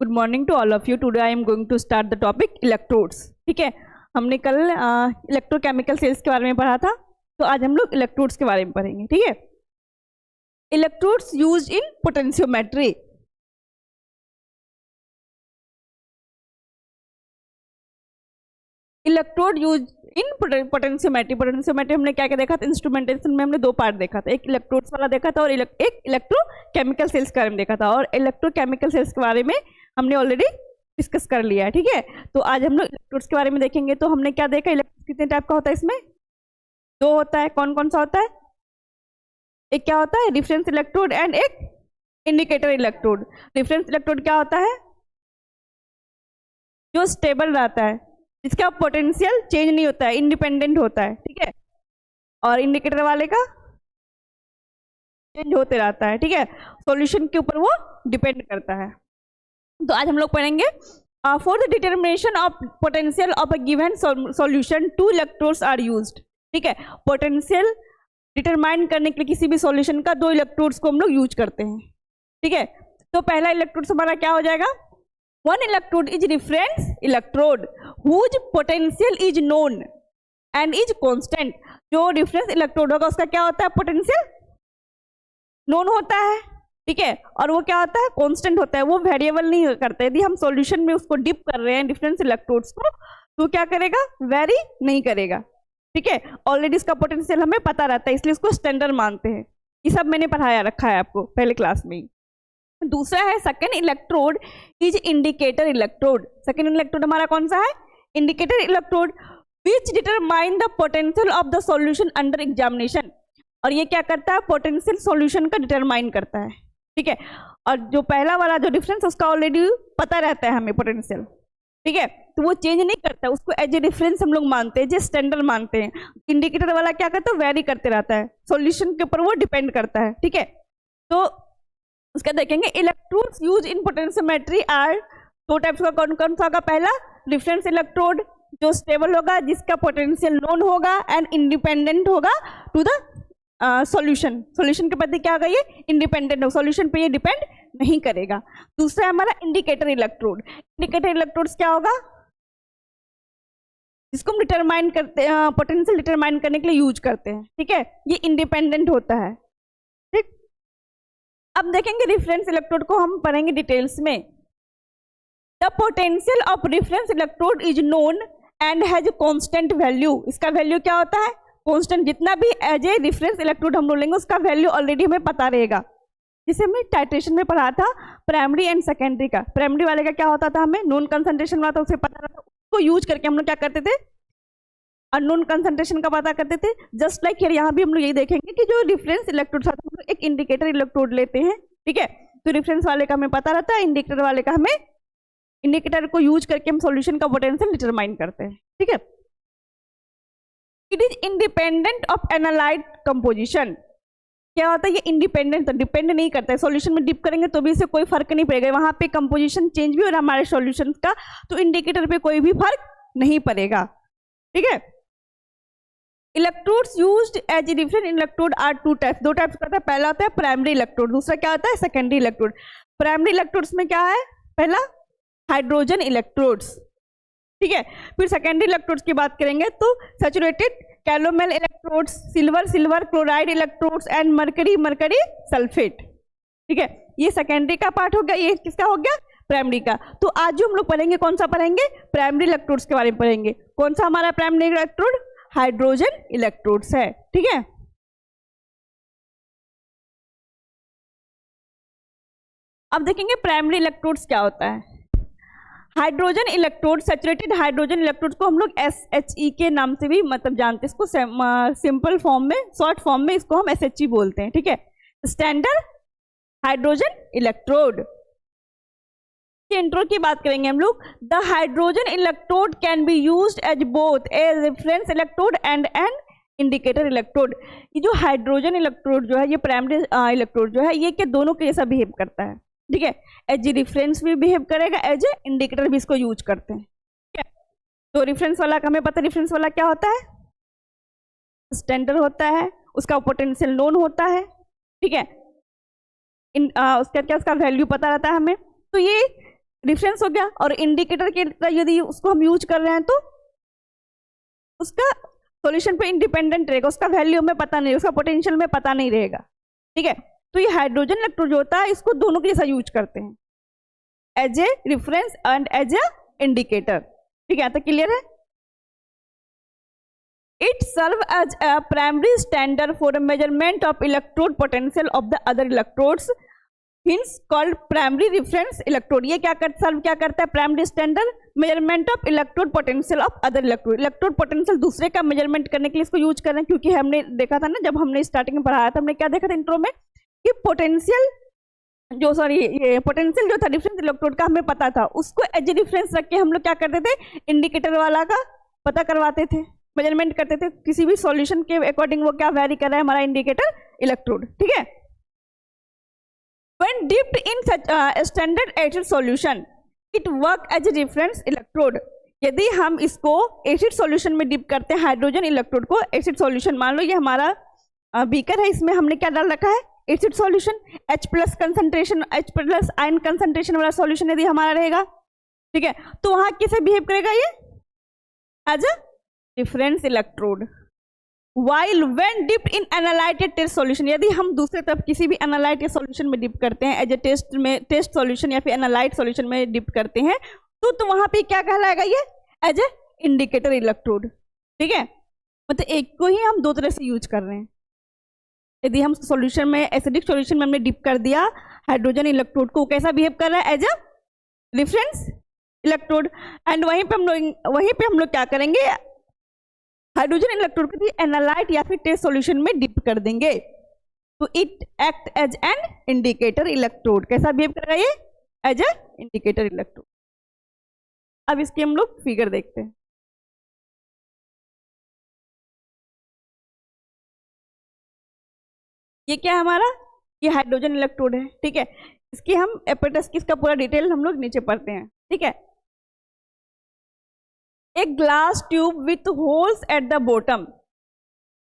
Good morning to all of you. Today I am going to start the topic electrodes. ठीक है, हमने कल electrochemical cells के बारे में पढ़ा था, तो आज हम लोग इलेक्ट्रोड्स के बारे में पढ़ेंगे। ठीक है, electrodes used in potentiometry. Electrode use in potentiometry. Potentiometry हमने क्या क्या देखा था? इंस्ट्रूमेंटेशन में हमने दो पार्ट देखा था, एक इलेक्ट्रोड्स वाला देखा था और एक इलेक्ट्रोकेमिकल सेल्स के बारे में देखा था। और इलेक्ट्रोकेमिकल सेल्स के बारे में हमने ऑलरेडी डिस्कस कर लिया है। ठीक है, तो आज हम लोग इलेक्ट्रोड्स के बारे में देखेंगे। तो हमने क्या देखा? इलेक्ट्रोड कितने टाइप का होता है? इसमें दो होता है। कौन कौन सा होता है? एक क्या होता है? रिफरेंस इलेक्ट्रोड एंड एक इंडिकेटर इलेक्ट्रोड। रिफरेंस इलेक्ट्रोड क्या होता है? जो स्टेबल रहता है, जिसका पोटेंशियल चेंज नहीं होता है, इंडिपेंडेंट होता है। ठीक है, और इंडिकेटर वाले का चेंज होते रहता है। ठीक है, सॉल्यूशन के ऊपर वो डिपेंड करता है। तो आज हम लोग पढ़ेंगे for the determination of potential of a given solution to electrodes are used. ठीक है, पोटेंशियल डिटरमाइन करने के लिए किसी भी सॉल्यूशन का दो इलेक्ट्रोड्स को हम लोग यूज करते हैं। ठीक है, तो पहला इलेक्ट्रोड हमारा क्या हो जाएगा? One electrode is reference electrode whose potential is known and is constant। जो reference electrode होगा उसका क्या होता है? पोटेंशियल known होता है। ठीक है, और वो क्या होता है? कांस्टेंट होता है, वो वेरिएबल नहीं करता है। यदि हम सॉल्यूशन में उसको डिप कर रहे हैं डिफरेंस इलेक्ट्रोड्स को, तो क्या करेगा? वेरी नहीं करेगा। ठीक है, ऑलरेडी इसका पोटेंशियल हमें पता रहता है, इसलिए उसको स्टैंडर्ड मानते हैं। ये सब मैंने पढ़ाया रखा है आपको पहले क्लास में ही। दूसरा है second electrode is indicator electrode. Second electrode हमारा कौन सा है? Indicator electrode which determine the potential of the solution under examination. और ये क्या करता है? पोटेंशियल सॉल्यूशन का डिटरमाइन करता है। ठीक है, और जो पहला वाला जो डिफरेंस उसका ऑलरेडी पता रहता है हमें पोटेंशियल। ठीक है, तो वो चेंज नहीं करता, उसको एज ए डिफरेंस हम लोग मानते हैं, जो स्टैंडर्ड मानते हैं। इंडिकेटर वाला क्या करता है? वेरी करते रहता है, सॉल्यूशन के ऊपर वो डिपेंड करता है। ठीक है, तो उसका देखेंगे electrodes use in potentiometry are दो टाइप्स का। कौन कौन सा होगा? पहला रिफरेंस इलेक्ट्रोड जो स्टेबल होगा, जिसका पोटेंशियल नोन होगा एंड इंडिपेंडेंट होगा टू द सॉल्यूशन। सॉल्यूशन के प्रति क्या होगा? ये इंडिपेंडेंट हो, सॉल्यूशन पे ये डिपेंड नहीं करेगा। दूसरा है हमारा इंडिकेटर इलेक्ट्रोड। इंडिकेटर इलेक्ट्रोड्स क्या होगा? जिसको हम डिटरमाइन करते हैं, पोटेंशियल डिटरमाइन करने के लिए यूज करते हैं। ठीक है, ये इंडिपेंडेंट होता है। ठीक, अब देखेंगे रिफरेंस इलेक्ट्रोड को हम पढ़ेंगे डिटेल्स में। The potential of reference electrode is known and has constant value. इसका वैल्यू क्या होता है? कांस्टेंट। जितना भी एज ए रिफरेंस इलेक्ट्रोड हम बोलेंगे उसका वैल्यू ऑलरेडी हमें पता रहेगा, जिसे हमने टाइट्रेशन में पढ़ा था प्राइमरी एंड सेकेंडरी का। प्राइमरी वाले का क्या होता था? हमें नोन कंसंट्रेशन वाला था, उसे पता रहता, उसको यूज करके हम लोग क्या करते थे? अननोन कंसंट्रेशन का पता करते थे। जस्ट लाइक हियर यहाँ भी हम लोग यही देखेंगे कि जो रिफरेंस इलेक्ट्रोड था, हम लोग एक इंडिकेटर इलेक्ट्रोड लेते हैं। ठीक है, तो रिफरेंस वाले का हमें पता रहता है, इंडिकेटर वाले का हमें, इंडिकेटर को यूज करके हम सॉल्यूशन का पोटेंशियल डिटरमाइन करते हैं। ठीक है, it is independent of analyte composition. क्या होता है? ये इंडिपेंडेंट, डिपेंड नहीं करता है। सॉल्यूशन में डिप करेंगे तो भी इससे कोई फर्क नहीं पड़ेगा, वहां पे कंपोजिशन चेंज भी हो रहा है हमारे सॉल्यूशन का, तो इंडिकेटर पे कोई भी फर्क नहीं पड़ेगा। ठीक है, electrodes used as a different electrode are two types. दो टाइप्स का होता है, पहला होता है प्राइमरी इलेक्ट्रोड, दूसरा क्या होता है? Secondary electrode. प्राइमरी इलेक्ट्रोड्स में क्या है? पहला हाइड्रोजन इलेक्ट्रोड्स। ठीक है, फिर सेकेंडरी इलेक्ट्रोड्स की बात करेंगे तो saturated calomel electrodes, silver chloride electrodes and mercury sulphate. ठीक है, ये सेकेंडरी का पार्ट हो गया, ये किसका हो गया? प्राइमरी का। तो आज जो हम लोग पढ़ेंगे कौन सा पढ़ेंगे? प्राइमरी इलेक्ट्रोड्स के बारे में पढ़ेंगे। कौन सा हमारा प्राइमरी इलेक्ट्रोड? हाइड्रोजन इलेक्ट्रोड्स है। ठीक है, अब देखेंगे प्राइमरी इलेक्ट्रोड्स क्या होता है। Hydrogen electrode, saturated hydrogen electrodes को हम लोग SHE के नाम से भी मतलब जानते हैं। इसको सिंपल फॉर्म में, शॉर्ट फॉर्म में इसको हम SHE बोलते हैं। ठीक है, स्टैंडर्ड हाइड्रोजन इलेक्ट्रोड। इंट्रो की बात करेंगे हम लोग। The hydrogen electrode can be used as both a reference electrode and an indicator electrode. ये जो हाइड्रोजन इलेक्ट्रोड जो है, ये प्राइमरी इलेक्ट्रोड जो है, ये के दोनों के जैसा बिहेव करता है। ठीक है, एज ए रिफरेंस भी बिहेव करेगा, एज ए इंडिकेटर भी इसको यूज करते हैं। ठीक है, तो रिफरेंस वाला हमें पता है, रिफरेंस वाला क्या होता है? स्टैंडर्ड होता है, उसका पोटेंशियल नोन होता है। ठीक है, उसका क्या, उसका वैल्यू पता रहता है हमें। तो ये रिफरेंस हो गया। और इंडिकेटर के यदि उसको हम यूज कर रहे हैं तो उसका सॉल्यूशन पे इंडिपेंडेंट रहेगा, उसका वैल्यू हमें पता नहीं, उसका पोटेंशियल में पता नहीं रहेगा। ठीक है, तो ये हाइड्रोजन इलेक्ट्रोड जो होता है इसको दोनों के जैसा यूज करते हैं, as a reference and as a indicator. ठीक है, यहाँ तक क्लियर है। It serves as a primary standard for the measurement of electrode potential of the other electrodes, hence called primary reference electrode। ये क्या करता है? Primary standard measurement of electrode potential of other electrode. Electrode potential दूसरे का measurement करने के लिए इसको यूज कर रहे हैं, क्योंकि हमने देखा था ना, जब हमने स्टार्टिंग में पढ़ाया था, हमने क्या देखा था इंट्रो में, कि पोटेंशियल ये पोटेंशियल जो था डिफरेंस इलेक्ट्रोड का हमें पता था, उसको एज ए डिफरेंस रख के हम लोग क्या करते थे, इंडिकेटर वाला का पता करवाते थे, मेजरमेंट करते थे किसी भी सॉल्यूशन के अकॉर्डिंग वो क्या वेरी कर रहा है हमारा इंडिकेटर इलेक्ट्रोड। ठीक है, when dipped in such a standard acid solution it work as a reference electrode। यदि हम इसको एसिड सॉल्यूशन में डिप करते हैं हाइड्रोजन इलेक्ट्रोड को, एसिड सॉल्यूशन मान लो ये हमारा बीकर है, इसमें हमने क्या डाल रखा है, acid solution, H+ concentration, H+ ion concentration वाला सॉल्यूशन यदि हमारा रहेगा, ठीक है, तो वहां कैसे बिहेव करेगा ये, as a difference electrode. While when dipped in analyte test solution, यदि हम दूसरे तरफ किसी भी एनालाइटेड सॉल्यूशन में डिप करते हैं, एज ए टेस्ट सॉल्यूशन या फिर एनालाइट सॉल्यूशन में डिप करते हैं, तो वहां पे क्या कहलाएगा ये, एज ए इंडिकेटर इलेक्ट्रोड। ठीक है, मतलब एक को ही हम दो तरह से यूज कर रहे हैं। यदि हम सॉल्यूशन में एसिडिक सॉल्यूशन में हमने डिप कर दिया हाइड्रोजन इलेक्ट्रोड को, कैसा बिहेव कर रहा है, as a reference electrode. And वहीं पे हम लोग क्या करेंगे, हाइड्रोजन इलेक्ट्रोड को भी एनालाइट या फिर टेस्ट सॉल्यूशन में डिप कर देंगे, तो it act as an indicator electrode. कैसा बिहेव कर रहा है ये, एज ए इंडिकेटर इलेक्ट्रोड। अब इसके हम लोग फिगर देखते हैं। ये क्या है हमारा, ये हाइड्रोजन इलेक्ट्रोड है। ठीक है, इसकी हम एपेटस की इसका पूरा डिटेल हम लोग नीचे पढ़ते हैं। ठीक है, एक glass tube with holes at the bottom,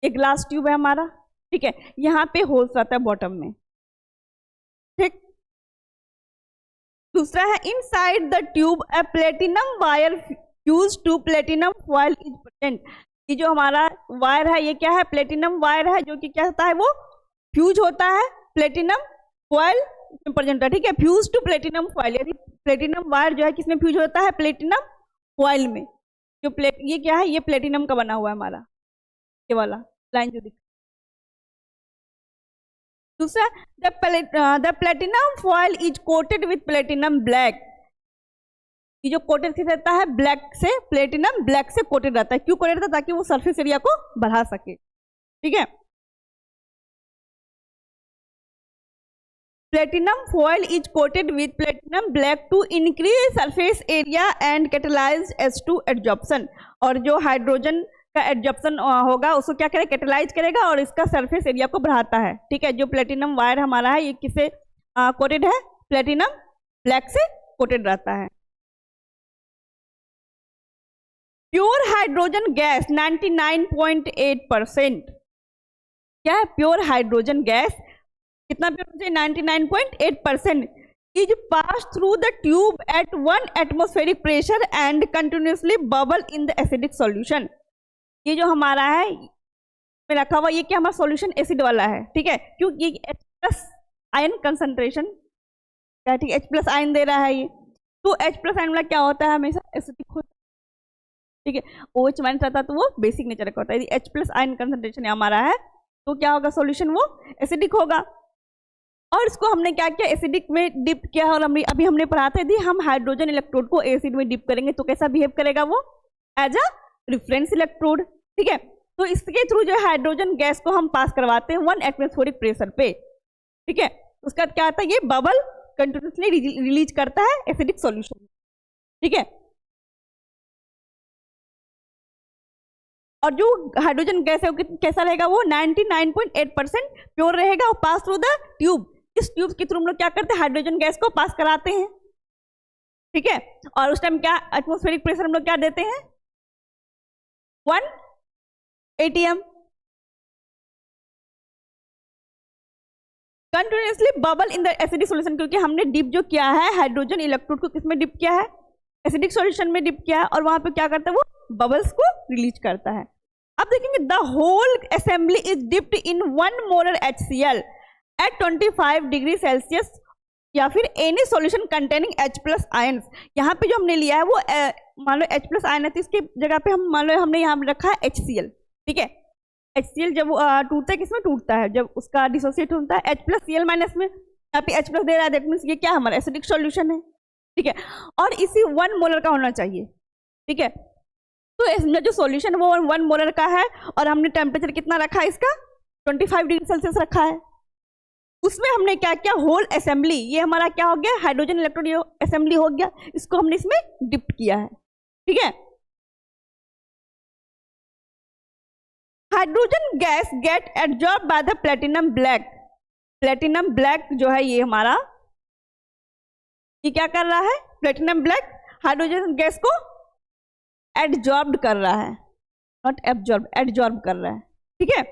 एक ग्लास ट्यूब है हमारा, ठीक है, यहाँ पे होल्स रहता है बॉटम में। ठीक, दूसरा है inside the tube a platinum wire fuse to platinum foil is present. ये जो हमारा वायर है ये क्या है, प्लेटिनम वायर है, जो कि क्या होता है, वो फ्यूज होता है प्लेटिनम फॉयल इसमें प्रेजेंट होता है। ठीक है, फ्यूज टू प्लेटिनम फॉयल, यदि प्लेटिनम वायर जो है किसमें फ्यूज होता है, प्लेटिनम फॉयल में। जो ये क्या है, ये प्लेटिनम का बना हुआ है हमारा, ये वाला लाइन जो दिख। दूसरा, the platinum foil is coated with platinum black. ये जो कोटेड से रहता है ब्लैक से, प्लेटिनम ब्लैक से कोटेड रहता है। क्यों कोटेड रहता है, ताकि वो सरफेस एरिया को बढ़ा सके। ठीक है, platinum foil is coated with platinum black to increase surface area and catalyse H2 adsorption. और जो हाइड्रोजन का एडजॉर्प्शन होगा उसको क्या करेगा, कैटेलाइज करेगा और इसका सरफेस एरिया को बढ़ाता है। ठीक है, जो प्लेटिनम वायर हमारा है ये किससे कोटेड है, प्लेटिनम ब्लैक से कोटेड रहता है। प्योर हाइड्रोजन गैस 99.8%, क्या है, प्योर हाइड्रोजन गैस कितना pure, 99.8%, is pass through the tube at 1 atmospheric pressure and continuously bubble in the acidic solution. ये जो हमारा है में रखा हुआ, ये क्या हमारा सॉल्यूशन एसिड वाला है। ठीक है, क्योंकि ये H+ आयन कंसंट्रेशन क्या, ठीक है, H+ आयन दे रहा है ये, तो H+ आयन वाला क्या होता है, हमेशा एसिडिक होता है। ठीक है, OH- रहता है तो वो बेसिक नेचर का होता है। यदि H+ आयन कंसंट्रेशन हमारा है तो क्या होगा, सॉल्यूशन वो एसिडिक होगा। और इसको हमने क्या किया, एसिडिक में डिप किया है। और अभी हमने पढ़ा था यदि हम हाइड्रोजन इलेक्ट्रोड को एसिड में डिप करेंगे तो कैसा बिहेव करेगा वो, एज अ रेफरेंस इलेक्ट्रोड। ठीक है, तो इसके थ्रू जो हाइड्रोजन गैस को हम पास करवाते हैं 1 एटमॉस्फेरिक प्रेशर पे। ठीक है, उसका क्या आता है, ये बबल कंटिन्यूसली रिलीज करता है एसिडिक सॉल्यूशन। ठीक है, और जो हाइड्रोजन गैस है वो कैसा रहेगा, वो 99.8% प्योर रहेगा और पास थ्रू द ट्यूब। इस ट्यूब के थ्रू हम लोग क्या करते हैं, हाइड्रोजन गैस को पास कराते हैं। ठीक है, और उस टाइम क्या एटमॉस्फेरिक प्रेशर हम लोग क्या देते हैं, 1 atm। Continuously bubble in the acidic solution, क्योंकि हमने डिप जो किया है हाइड्रोजन इलेक्ट्रोड को किसमें डिप किया है, एसिडिक सॉल्यूशन में डिप किया है, और वहां पे क्या करता है वो बबल्स को रिलीज करता है। अब देखेंगे the whole assembly is dipped in 1 molar HCl at 25 degree Celsius या फिर any solution containing H+ ions. यहाँ पे जो हमने लिया है वो मान लो H+ आयन है, तो इसके जगह पे हम मान लो हमने यहाँ पे रखा है HCl, ठीक है। HCl जब टूटता है किसमें टूटता है, जब उसका डिसोसिएट होता है H+Cl- में, यहाँ पे H+ दे रहा है, दैट मीन्स ये क्या हमारा एसिडिक सॉल्यूशन है, ठीक है, और इसी 1 मोलर का होना चाहिए, ठीक है। तो इसमें जो सॉल्यूशन वो 1 मोलर का है, और हमने टेम्परेचर कितना रखा है इसका 25 डिग्री सेल्सियस रखा है। उसमें हमने क्या किया, होल असेंबली, ये हमारा क्या हो गया, हाइड्रोजन इलेक्ट्रोड असेंबली हो गया, इसको हमने इसमें डिप किया है, ठीक है। Hydrogen gas get absorb by the platinum black. Platinum black जो है ये हमारा, ये क्या कर रहा है, प्लेटिनम ब्लैक हाइड्रोजन गैस को एब्जॉर्ब कर रहा है, नॉट एब्जॉर्ब, एब्जॉर्ब कर रहा है, ठीक है।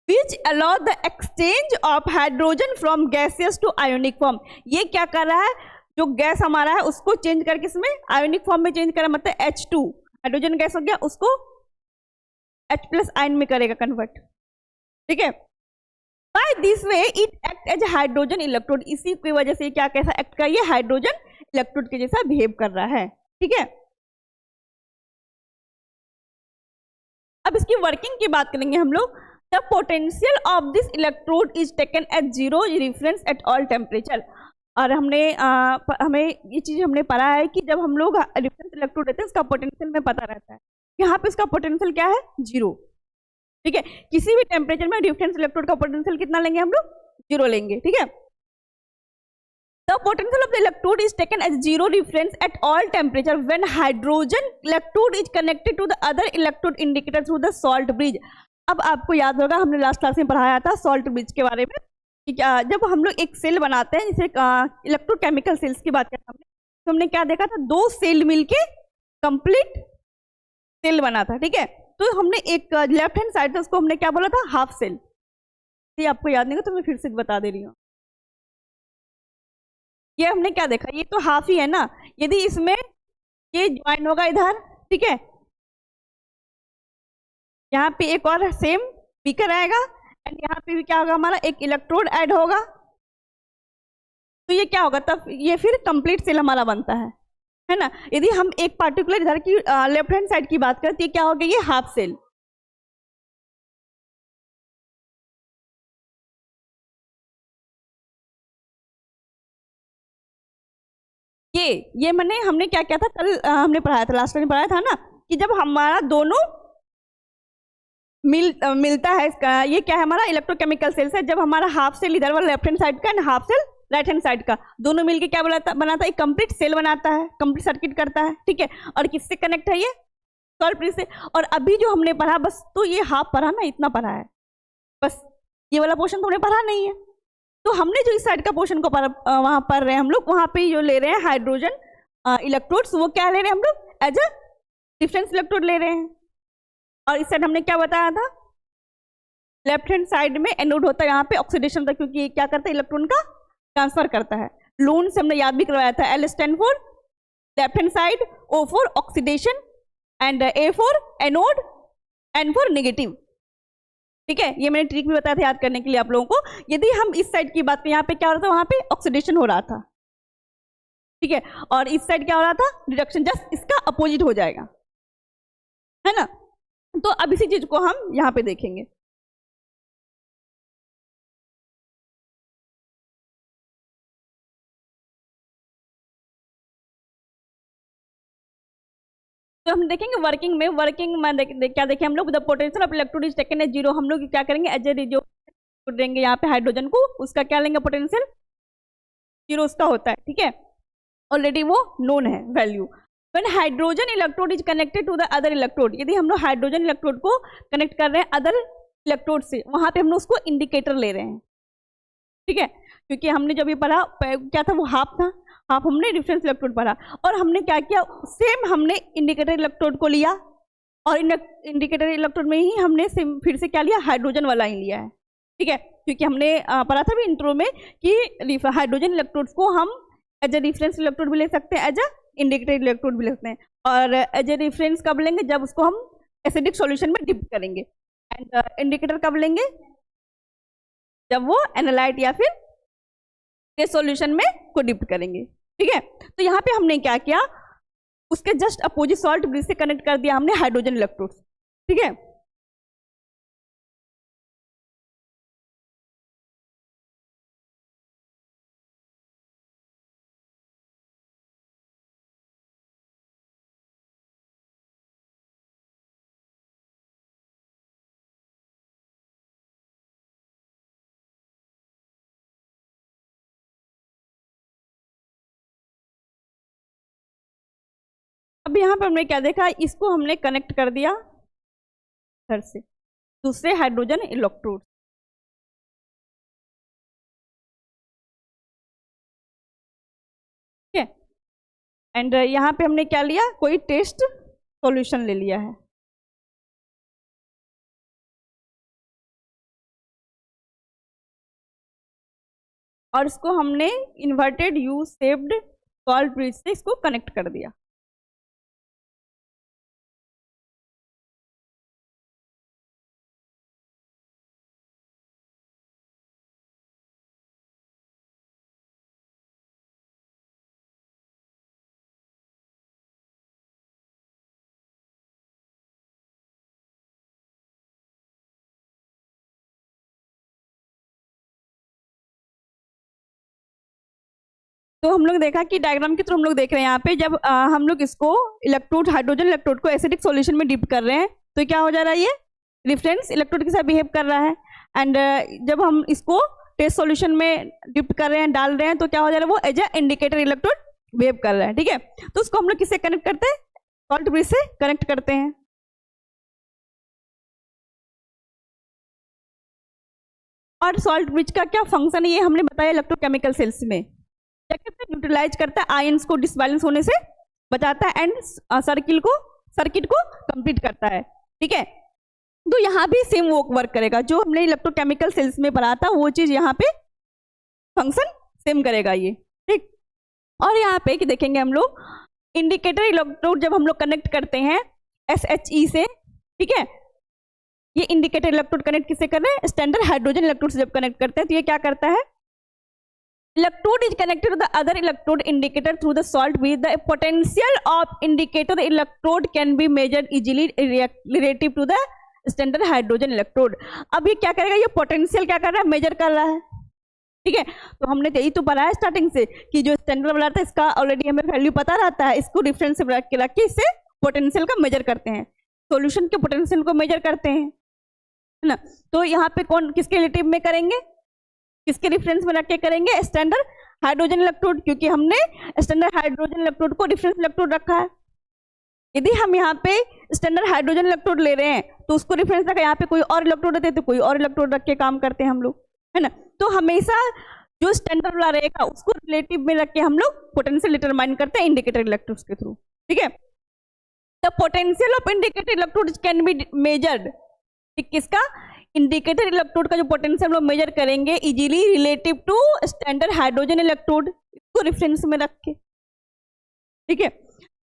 Which allow the exchange of hydrogen from gaseous to ionic form। ये क्या कर रहा है, जो गैस हमारा है उसको चेंज करके इसमें आयोनिक फॉर्म में चेंज करा, मतलब H2 हाइड्रोजन गैस हो गया, उसको H+ आयन में करेगा कन्वर्ट, ठीक है। By this way it act as a hydrogen electrode, इसी की वजह से क्या कैसा एक्ट कर, ये हाइड्रोजन इलेक्ट्रोड के जैसा बिहेव कर रहा है, ठीक है। अब इसकी वर्किंग की बात करेंगे हम लोग। The potential of this electrode is taken as 0 reference at all temperature। और हमें ये चीज हमने पढ़ा है कि जब हम लोग रेफरेंस इलेक्ट्रोड रहते हैं उसका पोटेंशियल में पता रहता है, यहाँ पे उसका पोटेंशियल क्या है 0, ठीक है। किसी भी टेम्परेचर में रेफरेंस इलेक्ट्रोड का पोटेंशियल कितना लेंगे हम लोग 0 लेंगे, ठीक है। The potential of the electrode is taken as 0 reference at all temperature when hydrogen electrode is connected to the other electrode indicator through the salt bridge। अब आपको याद होगा हमने लास्ट क्लास में पढ़ाया था सॉल्ट ब्रिज के बारे में कि जब हम लोग एक सेल बनाते हैं, जैसे इलेक्ट्रोकेमिकल सेल्स की बात करते हैं, तो हमने क्या देखा था, 2 सेल मिलके कंप्लीट सेल बना था, ठीक है। तो हमने एक लेफ्ट हैंड साइड था उसको हमने क्या बोला था, हाफ सेल। ये आपको याद नहीं हो तो मैं फिर से बता दे रही हूँ। ये हमने क्या देखा, ये तो हाफ ही है ना, यदि इसमें ये ज्वाइन होगा इधर, ठीक है, यहाँ पे एक और सेम बीकर आएगा, एंड यहाँ पे भी क्या होगा, हमारा एक इलेक्ट्रोड ऐड होगा, तो ये क्या होगा, तब ये फिर कंप्लीट सेल हमारा बनता है ना। यदि हम एक पार्टिकुलर इधर की लेफ्ट हैंड साइड की बात करें तो ये क्या होगा, ये हाफ सेल, ये मैंने हमने क्या किया था कल, हमने पढ़ाया था, लास्ट में पढ़ाया था ना, कि जब हमारा दोनों मिलता है, इसका ये क्या है हमारा इलेक्ट्रोकेमिकल सेल्स है, जब हमारा हाफ सेल इधर वाला लेफ्ट हैंड साइड का and half cell right hand side का दोनों मिलके क्या बनाता है, एक कंप्लीट सेल बनाता है, कंप्लीट सर्किट करता है, ठीक है। और किससे कनेक्ट है, ये सॉल्ट ब्रिज से। और अभी जो हमने पढ़ा बस, तो ये हाफ पढ़ा ना, इतना पढ़ा है बस, ये वाला पोर्शन तो हमने पढ़ा नहीं है। तो हमने जो इस साइड का पोर्शन को वहां पढ़ रहे हैं हम लोग, वहां पे जो ले रहे हैं हाइड्रोजन इलेक्ट्रोड्स, वो क्या ले रहे हैं हम लोग, एज अ डिफरेंस इलेक्ट्रोड ले रहे हैं। और इस साइड हमने क्या बताया था, लेफ्ट हैंड साइड में एनोड होता है, यहाँ पे ऑक्सीडेशन होता है, क्योंकि क्या करता है, इलेक्ट्रॉन का ट्रांसफर करता है। लोन से हमने याद भी करवाया था, L stand for left hand side, O for oxidation, and A for anode, N for negative, ठीक है। ये मैंने ट्रिक भी बताया था याद करने के लिए आप लोगों को। यदि हम इस साइड की बात करें, यहाँ पे क्या हो रहा था, वहां पे ऑक्सीडेशन हो रहा था, ठीक है, और इस साइड क्या हो रहा था, रिडक्शन, जस्ट इसका अपोजिट हो जाएगा, है ना। तो अब इसी चीज को हम यहाँ पे देखेंगे। तो हम देखेंगे वर्किंग में क्या देखें हम लोग, the potential of electrode is taken as 0। हम लोग क्या करेंगे, एज ए जो देंगे यहाँ पे हाइड्रोजन को, उसका क्या लेंगे, पोटेंशियल 0 उसका होता है, ठीक है, ऑलरेडी वो नोन है value. When hydrogen electrode is connected to the other electrode, यदि हम लोग हाइड्रोजन इलेक्ट्रोड को कनेक्ट कर रहे हैं अदर इलेक्ट्रोड से, वहां पे हम लोग उसको इंडिकेटर ले रहे हैं, ठीक है, क्योंकि हमने जब ये पढ़ा क्या था, वो हाफ था, हाफ हमने डिफरेंस इलेक्ट्रोड पढ़ा, और हमने क्या किया, सेम हमने इंडिकेटर इलेक्ट्रोड को लिया, और इंडिकेटर इलेक्ट्रोड में ही हमने फिर से क्या लिया, हाइड्रोजन वाला ही लिया है, ठीक है, क्योंकि हमने पढ़ा था भी इंट्रो में कि हाइड्रोजन इलेक्ट्रोड्स को हम एज ए रेफरेंस इलेक्ट्रोड भी ले सकते हैं, एज ए इंडिकेटर इलेक्ट्रोड भी ले सकते हैं। और एज ए रेफरेंस कब लेंगे, जब उसको हम एसिडिक सॉल्यूशन में डिप करेंगे, एंड इंडिकेटर कब लेंगे, जब वो एनालाइट या फिर टेस्ट सॉल्यूशन में को डिप करेंगे। ठीक है, तो यहाँ पे हमने क्या किया, उसके जस्ट अपोजिट सॉल्ट ब्रिज से कनेक्ट कर दिया हमने हाइड्रोजन इलेक्ट्रोड्स। ठीक है, अब यहाँ पे हमने क्या देखा, इसको हमने कनेक्ट कर दिया इधर से दूसरे हाइड्रोजन इलेक्ट्रोड। ठीक है, एंड यहाँ पे हमने क्या लिया, कोई टेस्ट सॉल्यूशन ले लिया है। और इसको हमने inverted U shaped salt bridge से इसको कनेक्ट कर दिया। तो हम लोग देखा कि डायग्राम के थ्रू हम लोग देख रहे हैं यहाँ पे, जब हम लोग इसको इलेक्ट्रोड हाइड्रोजन इलेक्ट्रोड को एसिडिक सॉल्यूशन में डिप कर रहे हैं तो क्या हो जा रहा है, ये रेफरेंस इलेक्ट्रोड के साथ बिहेव कर रहा है। एंड जब हम इसको टेस्ट सॉल्यूशन में डिप कर रहे हैं, डाल रहे हैं, तो क्या हो जा रहा है, वो as a indicator electrode behave कर रहा है। ठीक है, तो उसको हम लोग किससे कनेक्ट करते हैं, सॉल्ट ब्रिज से कनेक्ट करते हैं। और सॉल्ट ब्रिज का क्या फंक्शन है ये हमने बताया इलेक्ट्रोकेमिकल सेल्स में, क्या करता है, न्यूट्रलाइज करता है, आयंस को डिसबैलेंस होने से बचाता है, एंड सर्किट को कंप्लीट करता है। ठीक है, तो यहाँ भी सेम वर्क करेगा, जो हमने इलेक्ट्रोकेमिकल सेल्स में पढ़ा था वो चीज यहाँ पे फंक्शन सेम करेगा ये। ठीक, और यहाँ पे कि देखेंगे हम लोग इंडिकेटर इलेक्ट्रोड जब हम लोग कनेक्ट करते हैं SHE से, ठीक है, ये इंडिकेटर इलेक्ट्रोड कनेक्ट किससे कर रहे हैं, स्टैंडर्ड हाइड्रोजन इलेक्ट्रोड से जब कनेक्ट करते हैं तो ये क्या करता है, electrode is connected to the other electrode indicator through the salt bridge. The potential of indicator electrode can be measured easily relative to the standard hydrogen electrode. अब ये क्या करेगा, ये पोटेंशियल क्या कर रहा है, मेजर कर रहा है। ठीक है, तो हमने यही तो पढ़ा है स्टार्टिंग से कि जो स्टैंडर्ड वाला था इसका ऑलरेडी हमें वैल्यू पता रहता है, इसको रेफरेंस से रख के इससे पोटेंशियल का मेजर करते हैं, सॉल्यूशन के पोटेंशियल को मेजर करते हैं, है ना। तो यहाँ पे कौन किसके रिलेटिव में करेंगे, किसके रेफरेंस में रख के करेंगे, स्टैंडर्ड हाइड्रोजन इलेक्ट्रोड, क्योंकि हमने स्टैंडर्ड हाइड्रोजन इलेक्ट्रोड को रेफरेंस इलेक्ट्रोड रखा है। यदि हम यहाँ पे स्टैंडर्ड हाइड्रोजन इलेक्ट्रोड ले रहे हैं तो उसको रेफरेंस रखा, यहाँ पे कोई और इलेक्ट्रोड रहते तो कोई और इलेक्ट्रोड रख के काम करते हैं हम लोग, है ना। तो हमेशा जो स्टैंडर्ड वाला रहेगा उसको रिलेटिव में रख के हम लोग पोटेंशियल डिटरमाइन करते हैं इंडिकेटर इलेक्ट्रोड्स के थ्रू। ठीक है, the potential of indicator electrode can be measured, किसका, इंडिकेटर इलेक्ट्रोड का जो पोटेंशियल हम मेजर करेंगे easily relative to standard hydrogen electrode, इसको रेफरेंस में रख के। ठीक है,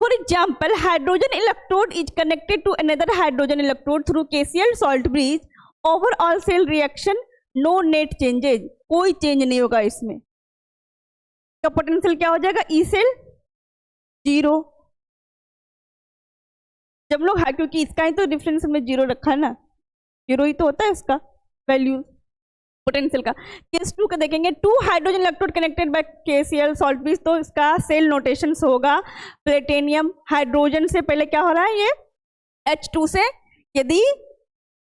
for example hydrogen electrode is connected to another hydrogen electrode through KCl salt bridge, overall cell reaction no net changes, कोई चेंज नहीं होगा इसमें, का पोटेंशियल क्या हो जाएगा, ई सेल 0। जब लोग है, क्योंकि इसका ही तो डिफरेंस में 0 रखा है ना, 0 ही तो होता है इसका वैल्यू पोटेंशियल का। केस 2 का देखेंगे, 2 hydrogen electrode connected by KCl salt bridge, तो इसका सेल नोटेशन होगा प्लेटिनियम, हाइड्रोजन से पहले क्या हो रहा है, ये H2 से यदि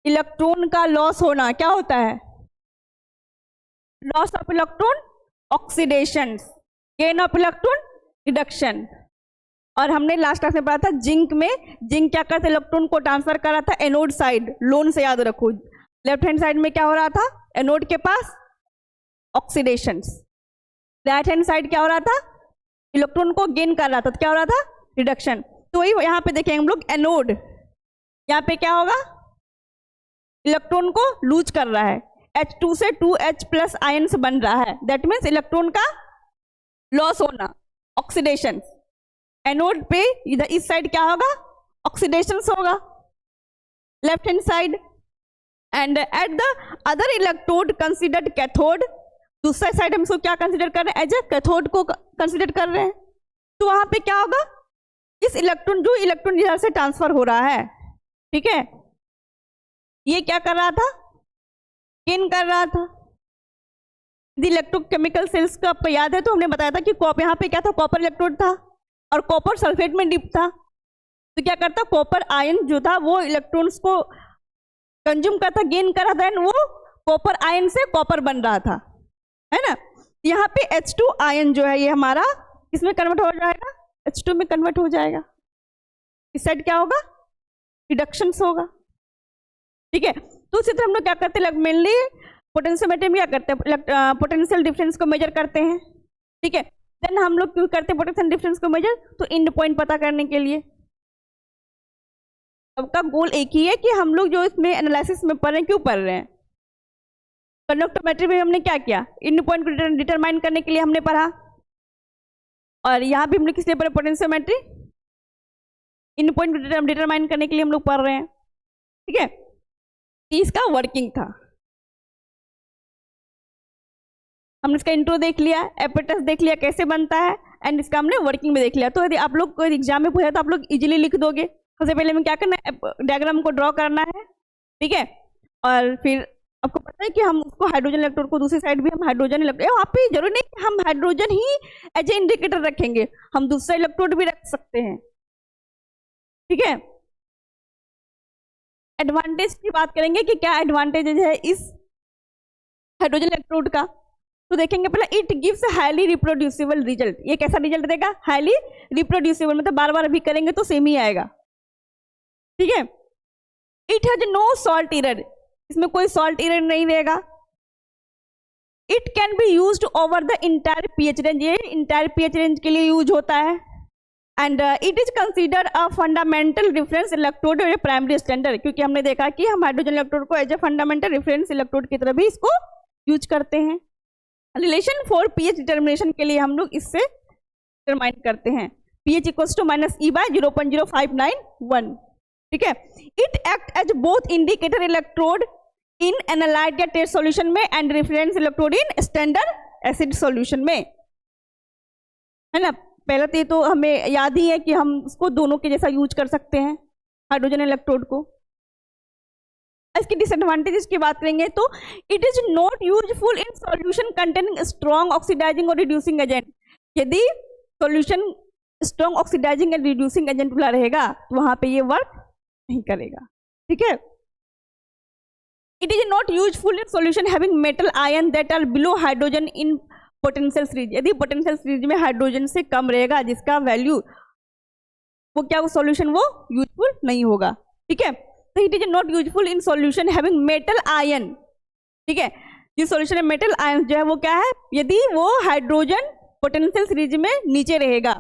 इलेक्ट्रॉन का लॉस होना क्या होता है, loss of electron oxidation, gain of electron reduction. और हमने लास्ट क्लास में पढ़ा था जिंक में, जिंक क्या करता है, इलेक्ट्रॉन को ट्रांसफर कर रहा था एनोड साइड, लोन से याद रखो, लेफ्ट हैंड साइड में क्या हो रहा था, एनोड के पास ऑक्सीडेशन, राइट हैंड साइड क्या हो रहा था, इलेक्ट्रॉन को गेन कर रहा था, तो क्या हो रहा था, रिडक्शन। तो वही यहाँ पे देखेंगे हम लोग, एनोड यहाँ पे क्या होगा, इलेक्ट्रॉन को लूज कर रहा है, H2 से 2H प्लस आयन से बन रहा है, दैट मीन्स इलेक्ट्रॉन का लॉस होना, ऑक्सीडेशन। एनोड पे इधर इस साइड क्या होगा, ऑक्सीडेशन होगा, left hand side. And at the other electrode considered cathode, दूसरा साइड हम इसको क्या कंसिडर कर रहे हैं, एज ए कैथोड को कंसिडर कर रहे हैं। तो वहां पे क्या होगा, इस इलेक्ट्रॉन जो इलेक्ट्रॉन इधर से ट्रांसफर हो रहा है, ठीक है, ये क्या कर रहा था, गेन कर रहा था। इलेक्ट्रोकेमिकल सेल्स का आपको याद है तो हमने बताया था कि यहाँ पे क्या था, कॉपर इलेक्ट्रोड था और कॉपर सल्फेट में डिप था। तो क्या करता, कॉपर आयन जो था वो इलेक्ट्रॉन्स को कंज्यूम करता, गेन कर रहा था, एंड वो कॉपर आयन से कॉपर बन रहा था, है ना। यहाँ पे H2 आयन जो है ये हमारा इसमें कन्वर्ट हो जाएगा, H2 में कन्वर्ट हो जाएगा। इस साइड क्या होगा, रिडक्शन होगा, ठीक है। तो इसी तरह हम लोग क्या करते हैं, मेनली पोटेंशियोमीटर में क्या करते हैं, पोटेंशियल डिफरेंस को मेजर करते हैं, ठीक है। देन हम लोग क्यों करते हैं पोटेंशियल डिफरेंस को मेजर, तो एंड पॉइंट पता करने के लिए। सबका गोल एक ही है कि हम लोग जो इसमें एनालिसिस में पढ़ रहे हैं, क्यों पढ़ रहे हैं। कंडक्टोमेट्री में हमने क्या किया, एंड पॉइंट को डिटरमाइन करने के लिए हमने पढ़ा, और यहाँ भी हम लोग किस लिए पढ़े, पोटेंशियोमेट्री एंड पॉइंट को डिटरमाइन करने के लिए हम लोग पढ़ रहे हैं, ठीक है। इसका वर्किंग था, हमने इसका इंट्रो देख लिया, एपेटस देख लिया कैसे बनता है, एंड इसका हमने वर्किंग में देख लिया। तो यदि आप लोग को एग्जाम में पूछा तो आप लोग इजीली लिख दोगे। सबसे पहले हमें क्या करना है, डायग्राम को ड्रॉ करना है, ठीक है। और फिर आपको पता है कि हम उसको हाइड्रोजन इलेक्ट्रोड को दूसरी साइड भी हम हाइड्रोजन इलेक्ट्रोड, वहाँ पे जरूरी नहीं कि हम हाइड्रोजन ही एज ए इंडिकेटर रखेंगे, हम दूसरा इलेक्ट्रोड भी रख सकते हैं, ठीक है। एडवांटेज की बात करेंगे कि क्या एडवांटेज है इस हाइड्रोजन इलेक्ट्रोड का, तो देखेंगे पहले it gives highly reproducible result. ये कैसा रिजल्ट देगा, हाईली रिप्रोड्यूसिबल, मतलब बार बार अभी करेंगे तो सेम ही आएगा, ठीक है। It has no salt error, इसमें कोई सॉल्ट एरर नहीं रहेगा। It can be used over the entire pH range, ये इंटायर पीएच रेंज के लिए यूज होता है। And it is considered a fundamental reference electrode और प्राइमरी स्टैंडर्ड, क्योंकि हमने देखा कि हम हाइड्रोजन इलेक्ट्रोड को as a fundamental reference electrode की तरह भी इसको यूज करते हैं। रिलेशन फॉर पीएच डिटर्मिनेशन के लिए हम लोग इससे डिटरमाइन करते हैं, पीएच इक्वल्स टू -E/0.0591, ठीक है। It act as both indicator electrode in analyte या टेस्ट सॉल्यूशन में and reference electrode in standard acid solution में, है ना। पहले तो ये तो हमें याद ही है कि हम उसको दोनों के जैसा यूज कर सकते हैं हाइड्रोजन इलेक्ट्रोड को। इसकी डिसएडवांटेजेस की बात करेंगे तो it is not useful in solution containing strong oxidising और रिड्यूसिंग एजेंट। यदि solution strong oxidising and reducing agent वाला रहेगा तो वहां पे ये वर्क नहीं करेगा, ठीक है। It is not useful in solution having metal ion that are below hydrogen in potential series, यदि पोटेंशियल सीरीज में हाइड्रोजन से कम रहेगा जिसका वैल्यू, वो क्या वो सॉल्यूशन वो यूजफुल नहीं होगा, ठीक है। तो it is not useful in solution having metal ion, ठीक है। जिस सॉल्यूशन में मेटल आयन जो है वो क्या है, यदि वो हाइड्रोजन पोटेंशियल सीरीज में नीचे रहेगा,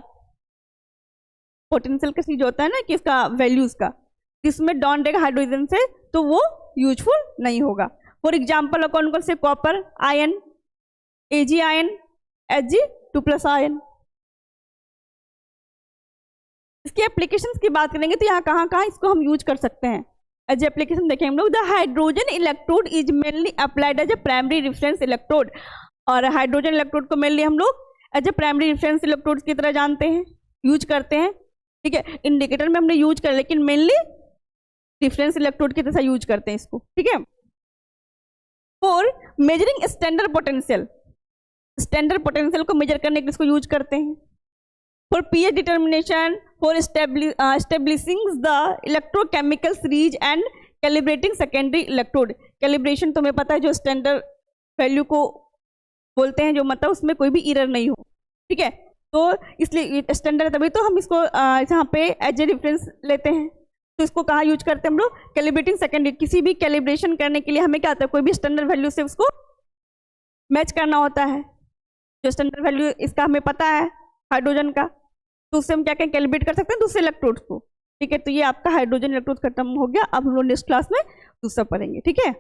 पोटेंशियल का सीरीज होता है ना कि इसका वैल्यूज का, जिसमें डाउन रहेगा हाइड्रोजन से, तो वो यूजफुल नहीं होगा। फॉर एग्जाम्पल कौन कौन से, copper ion, Ag ion, Hg2+ ion. इसके एप्लीकेशंस की बात करेंगे तो यहाँ कहाँ कहाँ इसको हम यूज कर सकते हैं। एज एप्लीकेशन देखें हम लोग, the hydrogen electrode is mainly applied as a primary reference electrode, और हाइड्रोजन इलेक्ट्रोड को मेनली हम लोग as a primary reference electrode की तरह जानते हैं, यूज करते हैं, ठीक है। इंडिकेटर में हमने यूज कर, लेकिन मेनली रेफरेंस इलेक्ट्रोड की तरह यूज करते हैं इसको, ठीक है। For measuring standard potential, standard potential को मेजर करने के लिए इसको यूज करते हैं। For pH determination, for establishing the electrochemical series and calibrating secondary electrode. Calibration तुम्हें पता है, जो स्टैंडर्ड वैल्यू को बोलते हैं, जो मतलब उसमें कोई भी एरर नहीं हो, ठीक है। तो इसलिए स्टैंडर्ड, तभी तो हम इसको यहाँ पे एज ए रेफरेंस लेते हैं। तो इसको कहाँ यूज करते हैं हम लोग, कैलिब्रेटिंग सेकेंडरी। किसी भी कैलिब्रेशन करने के लिए हमें क्या आता है, कोई भी स्टैंडर्ड वैल्यू से उसको मैच करना होता है। जो स्टैंडर्ड वैल्यू इसका हमें पता है हाइड्रोजन का, तो उससे हम क्या क्या कैलिब्रेट कर सकते हैं दूसरे इलेक्ट्रोड्स को, ठीक है। तो ये आपका हाइड्रोजन इलेक्ट्रोड खत्म हो गया। अब हम लोग नेक्स्ट क्लास में दूसरा पढ़ेंगे, ठीक है।